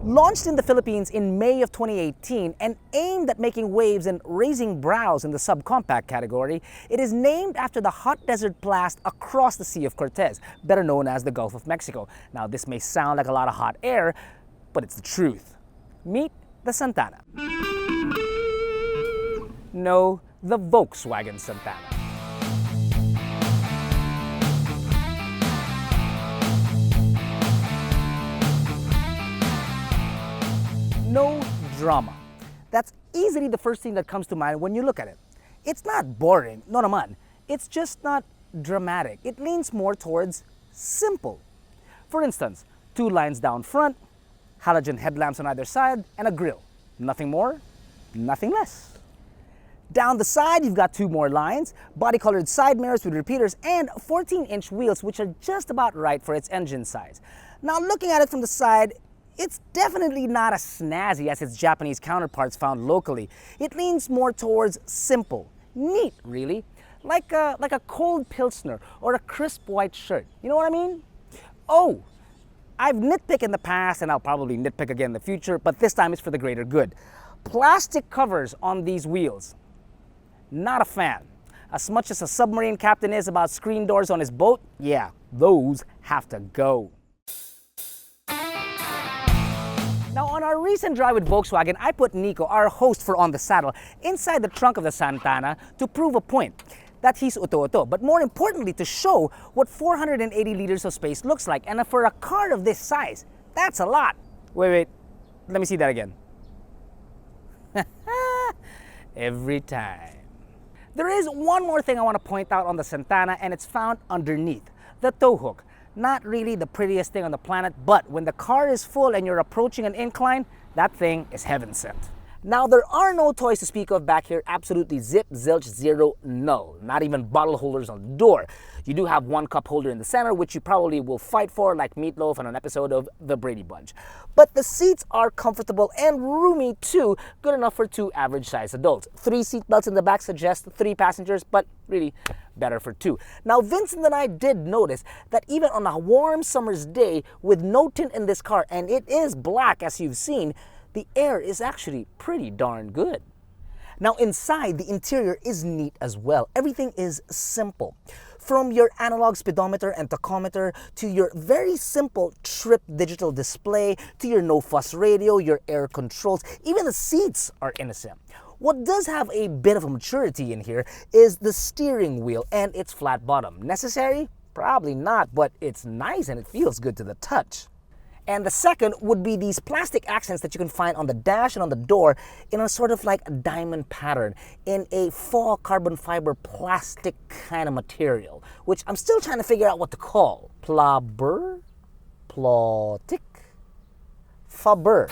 Launched in the Philippines in May of 2018 and aimed at making waves and raising brows in the subcompact category, it is named after the hot desert blast across the Sea of Cortez, better known as the Gulf of Mexico. Now, this may sound like a lot of hot air, but it's the truth. Meet the Santana. No, the Volkswagen Santana. No drama. That's easily the first thing that comes to mind when you look at it. It's not boring, no naman. It's just not dramatic. It leans more towards simple. For instance, 2 lines down front, halogen headlamps on either side, and a grille. Nothing more, nothing less. Down the side, you've got 2 more lines, body-colored side mirrors with repeaters, and 14-inch wheels, which are just about right for its engine size. Now, looking at it from the side, it's definitely not as snazzy as its Japanese counterparts found locally. It leans more towards simple, neat really, like a cold Pilsner or a crisp white shirt. You know what I mean? Oh, I've nitpicked in the past and I'll probably nitpick again in the future, but this time it's for the greater good. Plastic covers on these wheels. Not a fan. As much as a submarine captain is about screen doors on his boat, yeah, those have to go. Now, on our recent drive with Volkswagen, I put Nico, our host for On the Saddle, inside the trunk of the Santana to prove a point, that he's uto-uto, but more importantly to show what 480 liters of space looks like. And for a car of this size, that's a lot. Wait, let me see that again. Every time. There is one more thing I want to point out on the Santana, and it's found underneath, the tow hook. Not really the prettiest thing on the planet, but when the car is full and you're approaching an incline, that thing is heaven sent. Now, there are no toys to speak of back here. Absolutely zip, zilch, zero, null. Not even bottle holders on the door. You do have one cup holder in the center, which you probably will fight for like Meatloaf on an episode of The Brady Bunch. But the seats are comfortable and roomy too, good enough for 2 average-sized adults. 3 seat belts in the back suggest 3 passengers, but really better for 2. Now, Vincent and I did notice that even on a warm summer's day with no tint in this car, and it is black as you've seen, the air is actually pretty darn good. Now, inside, the interior is neat as well. Everything is simple. From your analog speedometer and tachometer to your very simple trip digital display to your no-fuss radio, your air controls, even the seats are innocent. What does have a bit of a maturity in here is the steering wheel and its flat bottom. Necessary? Probably not, but it's nice and it feels good to the touch. And the second would be these plastic accents that you can find on the dash and on the door in a sort of like a diamond pattern in a faux carbon fiber plastic kind of material, which I'm still trying to figure out what to call. Plabber? Plotic? Faber.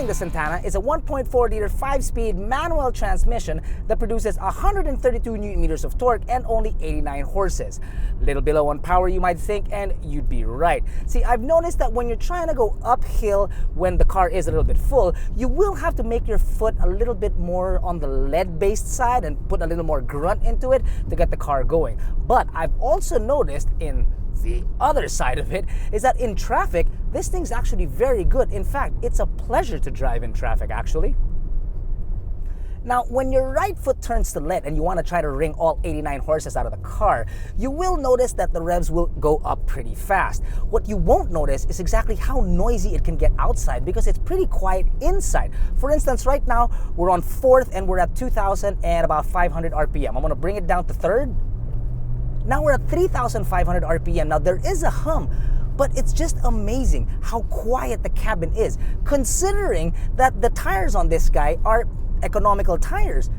The Santana is a 1.4-liter 5-speed manual transmission that produces 132 Newton meters of torque and only 89 horses. Little below on power, you might think, and you'd be right. See, I've noticed that when you're trying to go uphill when the car is a little bit full, you will have to make your foot a little bit more on the lead-based side and put a little more grunt into it to get the car going. But I've also noticed in the other side of it is that in traffic, this thing's actually very good. In fact, it's a pleasure to drive in traffic, actually. Now, when your right foot turns to lead and you want to try to wring all 89 horses out of the car, you will notice that the revs will go up pretty fast. What you won't notice is exactly how noisy it can get outside because it's pretty quiet inside. For instance, right now, we're on 4th and we're at 2,000 and about 500 RPM. I'm going to bring it down to 3rd. Now we're at 3,500 RPM. Now there is a hum, but it's just amazing how quiet the cabin is, considering that the tires on this guy are economical tires.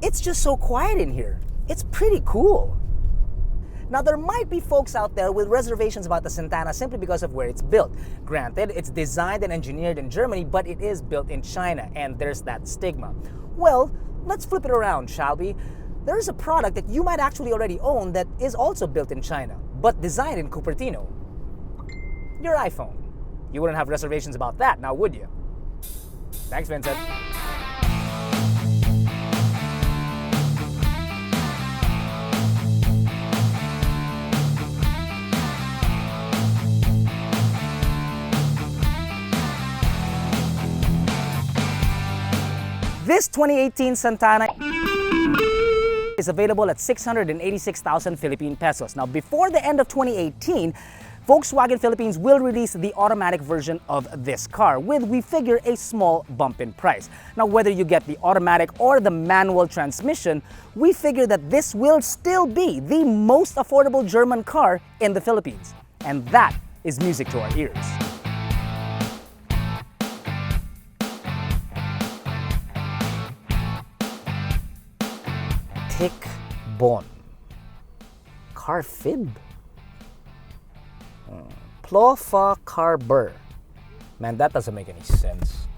It's just so quiet in here. It's pretty cool. Now, there might be folks out there with reservations about the Santana simply because of where it's built. Granted, it's designed and engineered in Germany, but it is built in China, and there's that stigma. Well, let's flip it around, shall we? There is a product that you might actually already own that is also built in China, but designed in Cupertino. Your iPhone. You wouldn't have reservations about that, now would you? Thanks, Vincent. This 2018 Santana is available at 686,000 Philippine pesos. Now, before the end of 2018, Volkswagen Philippines will release the automatic version of this car with, we figure, a small bump in price. Now, whether you get the automatic or the manual transmission, we figure that this will still be the most affordable German car in the Philippines. And that is music to our ears. Bon. Car fib? Plofa Carber. Man, that doesn't make any sense.